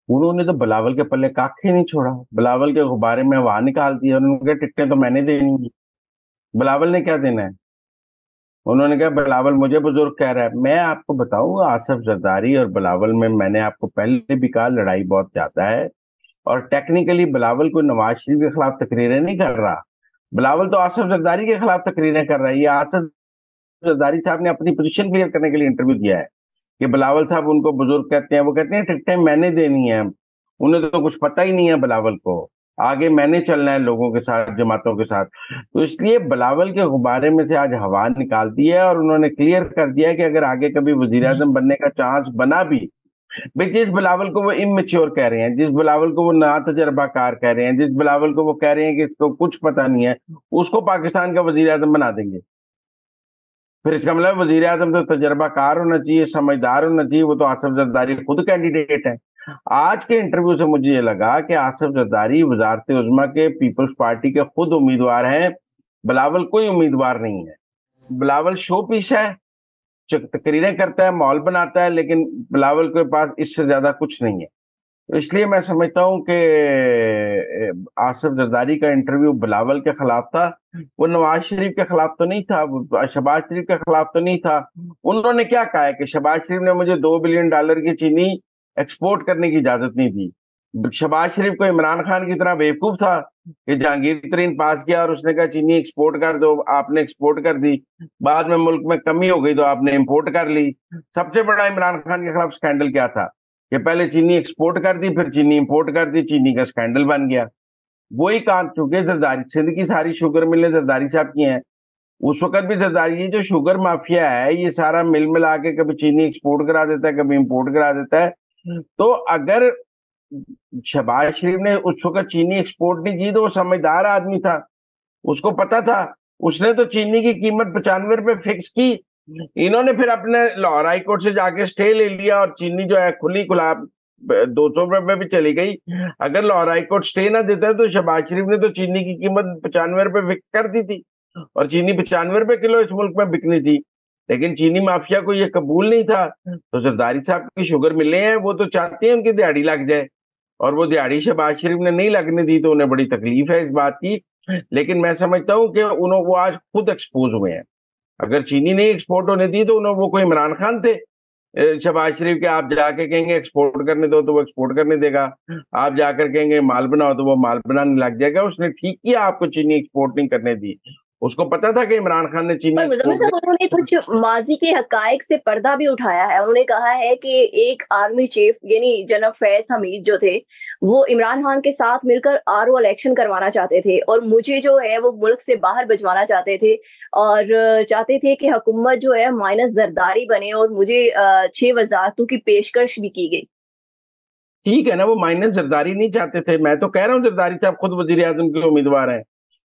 انہوں نے تو بلاول کے پلے کاکھ ہی نہیں چھوڑا، بلاول کے غبارے میں ہوا نکال دیا، انہوں نے کہا ٹکٹیں تو میں نے دینی ہیں، بلاول نے کیا دینا ہے؟ انہوں نے کہا بلاول مجھے بزرگ کہہ رہا ہے۔ میں آپ کو بتاؤں آصف زرداری اور بلاول میں نے آپ کو پہلے بھی کہا لڑائی بہت زیادہ ہے، اور ٹیکنیکلی بلاول کو نواز شریف کے خلاف تقریریں نہیں کر رہا، بلاول تو آصف زرداری کے خلاف تقریریں کر رہا ہے۔ یہ آصف زرداری صاحب نے اپنی پوزیشن کلیئر کرنے کے لیے انٹرویو دیا ہے کہ بلاول صاحب ان کو بزرگ کہتے ہیں، وہ کہتے ہیں ٹکٹیں میں نے دینی ہیں، انہیں تو کچھ پتہ ہی نہیں ہے بلاول کو، آگے میں نے چلنا ہے لوگوں کے ساتھ، جماعتوں کے ساتھ۔ تو اس لیے بلاول کے غبارے میں سے آج ہوا نکال دی ہے، اور انہوں نے کلیئر کر دیا کہ اگر آگے کبھی وزیر اعظم بننے کا چانس بنا بھی، بھئی جس بلاول کو وہ اممیچور کہہ رہے ہیں، جس بلاول کو وہ نا تجربہ کار کہہ رہے ہیں، جس بلاول کو وہ کہہ رہے ہیں کہ اس کو کچھ پتہ نہیں ہے، اس کو پاکستان کا وزیر اعظم بنا دیں گے۔ پھر اس کا مطلب وزیر اعظم تو تجربہ کار ہونا چاہیے، سمجھدار ہونا چاہیے، وہ تو آصف زرداری خود کینڈیڈیٹ ہے۔ آج کے انٹرویو سے مجھے یہ لگا کہ آصف زرداری وزارت عظمیٰ کے پیپلز پارٹی کے خود امیدوار ہیں، بلاول کوئی امیدوار نہیں ہے۔ بلاول شو پیس ہے، تقریریں کرتا ہے، ماحول بناتا ہے، لیکن بلاول کے پاس اس سے زیادہ کچھ نہیں ہے۔ اس لیے میں سمجھتا ہوں کہ آصف زرداری کا انٹرویو بلاول کے خلاف تھا، وہ نواز شریف کے خلاف تو نہیں تھا، وہ شہباز شریف کے خلاف تو نہیں تھا۔ انہوں نے کیا کہا ہے کہ شہباز شریف نے مجھے $2 بلین کی چینی ایکسپورٹ کرنے کی اجازت نہیں دی۔ شہباز شریف کو عمران خان کی طرح بیوقوف تھا کہ جہانگیر ترین پاس کیا اور اس نے کہا چینی ایکسپورٹ کر دو، آپ نے ایکسپورٹ کر دی، بعد میں ملک میں کمی ہو گئی تو آپ نے امپورٹ کر لی۔ سب سے بڑا عمران خان کے خلاف سکینڈل کیا تھا کہ پہلے چینی ایکسپورٹ کر دی، پھر چینی امپورٹ کر دی، چینی کا سکینڈل بن گیا۔ وہی کام چونکہ زرداری سندھ کی ساری شوگر ملیں زرداری صاحب کی ہیں، اس وقت بھی زرداری یہ جو شوگر مافیا ہے یہ سارا مل ملا کے کبھی چینی ایکسپورٹ کرا دیتا ہے، کبھی امپورٹ کرا دیتا ہے۔ تو اگر شہباز شریف نے اس وقت چینی ایکسپورٹ نہیں کی تو وہ سمجھدار آدمی تھا، اس کو پتا تھا، اس نے تو چینی کی قیمت $95 فکس کی۔ انہوں نے پھر اپنے لاہور ہائی کورٹ سے جا کے سٹے لے لیا اور چینی جو ہے کھلی کھلا $200 بھی چلی گئی۔ اگر لاہور ہائی کورٹ سٹے نہ دیتا ہے تو شہباز شریف نے تو چینی کی قیمت $95 فکس کر دی تھی، اور چینی $95 کلو اس ملک میں بکنی تھی، لیکن چینی مافیا کو یہ قبول نہیں تھا۔ تو زرداری صاحب کی شوگر ملیں ہیں، وہ تو چاہتے ہیں ان کی دیہڑی لگ جائے، اور وہ دیہڑی شہباز شریف نے نہیں لگنے دی تو انہیں بڑی تکلیف ہے اس بات کی۔ لیکن میں سمجھتا ہوں کہ وہ آج خود ایکسپوز ہوئے ہیں۔ اگر چینی نہیں ایکسپورٹ ہونے دی تو وہ کوئی عمران خان تھے شہباز شریف کے؟ آپ جا کے کہیں گے ایکسپورٹ کرنے دو تو وہ ایکسپورٹ کرنے دے گا، آپ جا کر کہیں گے مال بناؤ تو وہ مال بنانے لگ جائے گا۔ اس نے ٹھیک کیا آپ کو چینی ایکسپورٹ نہیں کرنے دی، اس کو پتا تھا کہ عمران خان نے چینی اور مزمل ایکسپورٹ صاحب انہوں نے کچھ ماضی کے حقائق سے پردہ بھی اٹھایا ہے۔ انہوں نے کہا ہے کہ ایک آرمی چیف یعنی جنرل فیض حمید جو تھے وہ عمران خان کے ساتھ مل کر RO الیکشن کروانا چاہتے تھے، اور مجھے جو ہے وہ ملک سے باہر بھجوانا چاہتے تھے، اور چاہتے تھے کہ حکومت جو ہے مائنس زرداری بنے، اور مجھے 6 وزارتوں کی پیشکش بھی کی گئی۔ ٹھیک ہے نا، وہ مائنس زرداری نہیں چاہتے تھے، میں تو کہہ رہا ہوں زرداری صاحب خود وزیر اعظم کے امیدوار ہیں،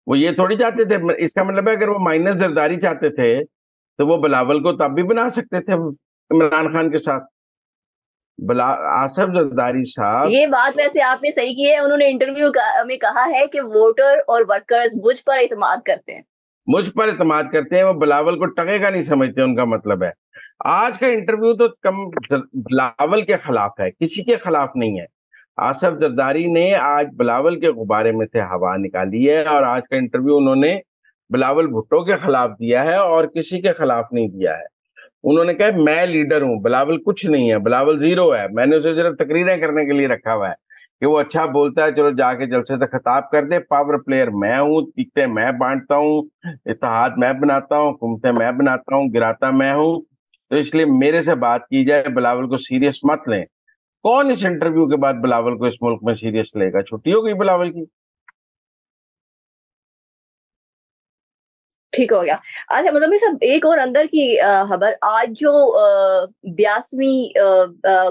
وہ یہ تھوڑی چاہتے تھے۔ اس کا مطلب ہے اگر وہ مائنس زرداری چاہتے تھے تو وہ بلاول کو تب بھی بنا سکتے تھے عمران خان کے ساتھ۔ آصف زرداری صاحب یہ بات ویسے آپ نے صحیح کی ہے، انہوں نے انٹرویو میں کہا ہے کہ ووٹر اور ورکرز مجھ پر اعتماد کرتے ہیں۔ مجھ پر اعتماد کرتے ہیں، وہ بلاول کو ٹکے کا نہیں سمجھتے، ان کا مطلب ہے۔ آج کا انٹرویو تو بلاول کے خلاف ہے، کسی کے خلاف نہیں ہے۔ آصف زرداری نے آج بلاول کے غبارے میں سے ہوا نکالی ہے، اور آج کا انٹرویو انہوں نے بلاول بھٹو کے خلاف دیا ہے اور کسی کے خلاف نہیں دیا ہے۔ انہوں نے کہا میں لیڈر ہوں، بلاول کچھ نہیں ہے، بلاول زیرو ہے، میں نے اسے صرف تقریریں کرنے کے لیے رکھا ہوا ہے کہ وہ اچھا بولتا ہے، چلو جا کے جلسے سے خطاب کر دے، پاور پلیئر میں ہوں، ٹکٹیں میں بانٹتا ہوں، اتحاد میں بناتا ہوں، حکومتیں میں بناتا ہوں، گراتا میں ہوں، تو اس لیے میرے سے بات کی جائے، بلاول کو سیریس مت لیں۔ کون اس انٹرویو کے بعد بلاول کو اس ملک میں سیریس لے گا؟ چھٹی ہو گئی بلاول کی۔ ٹھیک ہو گیا۔ اچھا مزمل صاحب ایک اور اندر کی خبر، آج جو 82ویں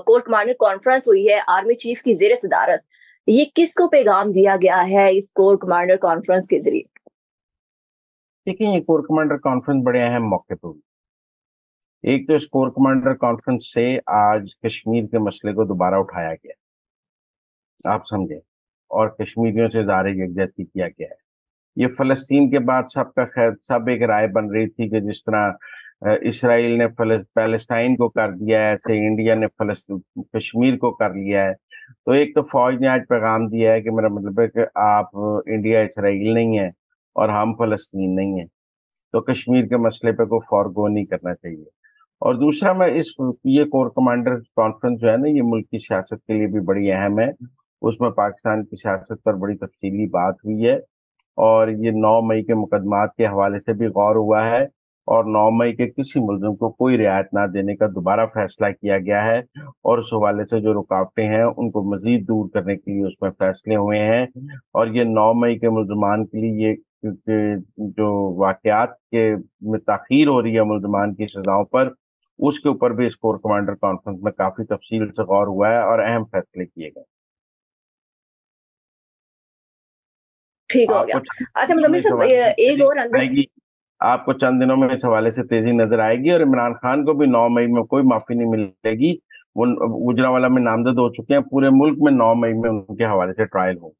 کور کمانڈر کانفرنس ہوئی ہے آرمی چیف کی زیر صدارت، یہ کس کو پیغام دیا گیا ہے اس کور کمانڈر کانفرنس کے ذریعے؟ دیکھیں یہ کور کمانڈر کانفرنس بڑے اہم موقع پہ ہوئی۔ ایک تو اس کور کمانڈر کانفرنس سے آج کشمیر کے مسئلے کو دوبارہ اٹھایا گیا، آپ سمجھیں، اور کشمیریوں سے اظہار یکجہتی کیا گیا ہے۔ یہ فلسطین کے بعد سب کا خیر سب ایک رائے بن رہی تھی کہ جس طرح اسرائیل نے پیلسٹائن کو کر دیا ہے، ایسے انڈیا نے کشمیر کو کر لیا ہے، تو ایک تو فوج نے آج پیغام دیا ہے کہ میرا مطلب ہے کہ آپ انڈیا اسرائیل نہیں ہے اور ہم فلسطین نہیں ہیں، تو کشمیر کے مسئلے پہ کوئی فورگو نہیں کرنا چاہیے۔ اور دوسرا میں یہ کور کمانڈر کانفرنس جو ہے نا، یہ ملک کی سیاست کے لیے بھی بڑی اہم ہے، اس میں پاکستان کی سیاست پر بڑی تفصیلی بات ہوئی ہے، اور یہ 9 مئی کے مقدمات کے حوالے سے بھی غور ہوا ہے، اور 9 مئی کے کسی ملزم کو کوئی رعایت نہ دینے کا دوبارہ فیصلہ کیا گیا ہے، اور اس حوالے سے جو رکاوٹیں ہیں ان کو مزید دور کرنے کے لیے اس میں فیصلے ہوئے ہیں، اور یہ 9 مئی کے ملزمان کے لیے یہ جو واقعات کے میں تاخیر ہو رہی ہے ملزمان کی سزاؤں پر، اس کے اوپر بھی اس کور کمانڈر کانفرنس میں کافی تفصیل سے غور ہوا ہے اور اہم فیصلے کیے گئے۔ ٹھیک ہو آپ گیا۔ کو چند اچھا دنوں میں مزمل اس صاحب، حوالے سے ایک تیزی اور نظر اندر، آئے گی، آپ کو چند دنوں میں اس حوالے سے تیزی نظر آئے گی، اور عمران خان کو بھی 9 مئی میں کوئی معافی نہیں ملے گی۔ وہ گوجرانوالہ میں نامزد ہو چکے ہیں، پورے ملک میں 9 مئی میں ان کے حوالے سے ٹرائل ہو۔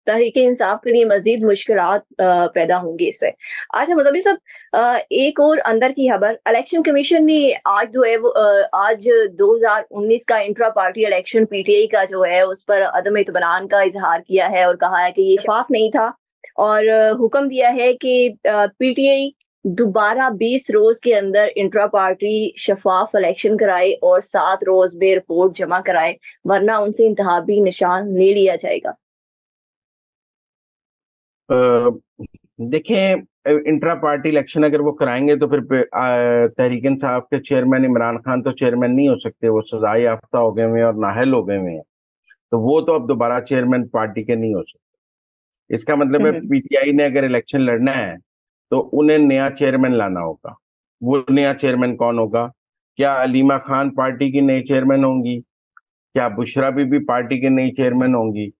تحریک انصاف کے لیے مزید مشکلات پیدا ہوں گی اس سے۔ اچھا مزمل صاحب، ایک اور اندر کی خبر، الیکشن کمیشن نے آج جو ہے وہ آج 2019 کا intra party election P T I کا جو ہے اس پر عدم اطمینان کا اظہار کیا ہے، اور کہا ہے کہ یہ شفاف نہیں تھا، اور حکم دیا ہے کہ پی ٹی آئی دوبارہ 20 روز کے اندر انٹرا پارٹی شفاف الیکشن کرائے اور 7 روز میں رپورٹ جمع کرائے، ورنہ ان سے انتخابی نشان لے لیا جائے گا۔ دیکھیں، انٹرا پارٹی الیکشن اگر وہ کرائیں گے تو پھر تحریک انصاف کے چیئرمین عمران خان تو چیئرمین نہیں ہو سکتے، وہ سزا یافتہ ہو گئے ہوئے ہیں اور نااہل ہو گئے ہوئے ہیں، تو وہ تو اب دوبارہ چیئرمین پارٹی کے نہیں ہو سکتے۔ اس کا مطلب ہے پی ٹی آئی نے اگر الیکشن لڑنا ہے تو انہیں نیا چیئرمین لانا ہوگا۔ وہ نیا چیئرمین کون ہوگا؟ کیا علیمہ خان پارٹی کی نئی چیئرمین ہوں گی؟ کیا بشرا بی بی پارٹی کے نئی چیئرمین ہوں گی؟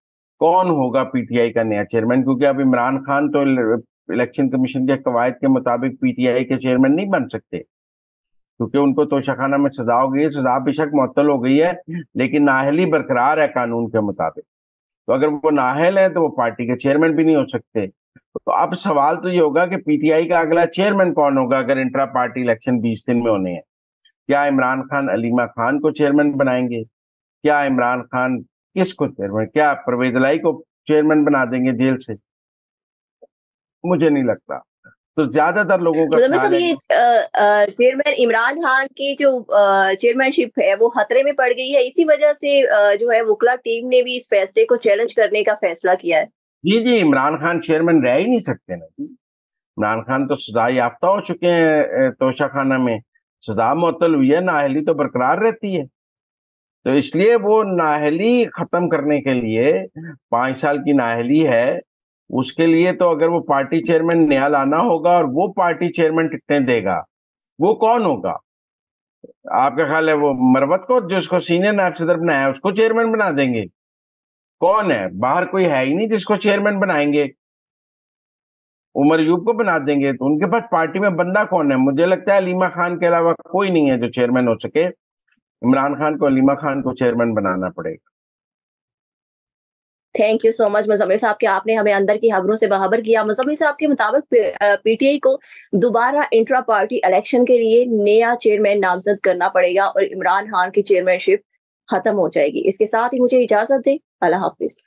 کون ہوگا پی ٹی آئی کا نیا چیئرمین؟ کیونکہ اب عمران خان تو الیکشن کمیشن کے قواعد کے مطابق پی ٹی آئی کے چیئرمین نہیں بن سکتے، کیونکہ ان کو توشہ خانہ میں سزا ہو گئی ہے، سزا بے شک معطل ہو گئی ہے لیکن نااہلی برقرار ہے قانون کے مطابق، تو اگر وہ نااہل ہیں تو وہ پارٹی کے چیئرمین بھی نہیں ہو سکتے۔ تو اب سوال تو یہ ہوگا کہ پی ٹی آئی کا اگلا چیئرمین کون ہوگا اگر انٹرا پارٹی الیکشن 20 دن میں ہونے ہیں؟ کیا عمران خان علیمہ خان کو چیئرمین بنائیں گے؟ کیا عمران خان کس کو چیئرمین، کیا پرویز الہی کو چیئرمین بنا دیں گے جیل سے؟ مجھے نہیں لگتا۔ تو زیادہ تر لوگوں کا مزمل خیال صاحب، ہے یہ چیئرمین عمران خان کی جو چیئرمین شپ ہے وہ خطرے میں پڑ گئی ہے، اسی وجہ سے جو ہے وکلا ٹیم نے بھی اس فیصلے کو چیلنج کرنے کا فیصلہ کیا ہے۔ جی عمران خان چیئرمین رہ ہی نہیں سکتے نا جی، عمران خان تو سزا یافتہ ہو چکے ہیں، توشہ خانہ میں سزا معطل ہوئی ہے، نااہلی تو برقرار رہتی ہے، تو اس لیے وہ نااہلی ختم کرنے کے لیے 5 سال کی نااہلی ہے، اس کے لیے تو اگر وہ پارٹی چیئرمین نیا لانا ہوگا، اور وہ پارٹی چیئرمین ٹکٹیں دے گا، وہ کون ہوگا؟ آپ کا خیال ہے وہ مروت کو، جو اس کو سینئر نائب صدر بنایا ہے، اس کو چیئرمین بنا دیں گے؟ کون ہے باہر؟ کوئی ہے ہی نہیں جس کو چیئرمین بنائیں گے۔ عمر ایوب کو بنا دیں گے، تو ان کے پاس پارٹی میں بندہ کون ہے؟ مجھے لگتا ہے علیمہ خان کے علاوہ کوئی نہیں ہے جو چیئرمین ہو سکے، عمران خان کو علیمہ خان کو چیئرمین بنانا پڑے گا۔ تھینک یو سو مچ مزمل صاحب کہ آپ نے ہمیں اندر کی خبروں سے باخبر کیا۔ مزمل صاحب کے مطابق پی ٹی آئی کو دوبارہ انٹرا پارٹی الیکشن کے لیے نیا چیئرمین نامزد کرنا پڑے گا، اور عمران خان کی چیئرمین شپ ختم ہو جائے گی۔ اس کے ساتھ ہی مجھے اجازت دیں، اللہ حافظ۔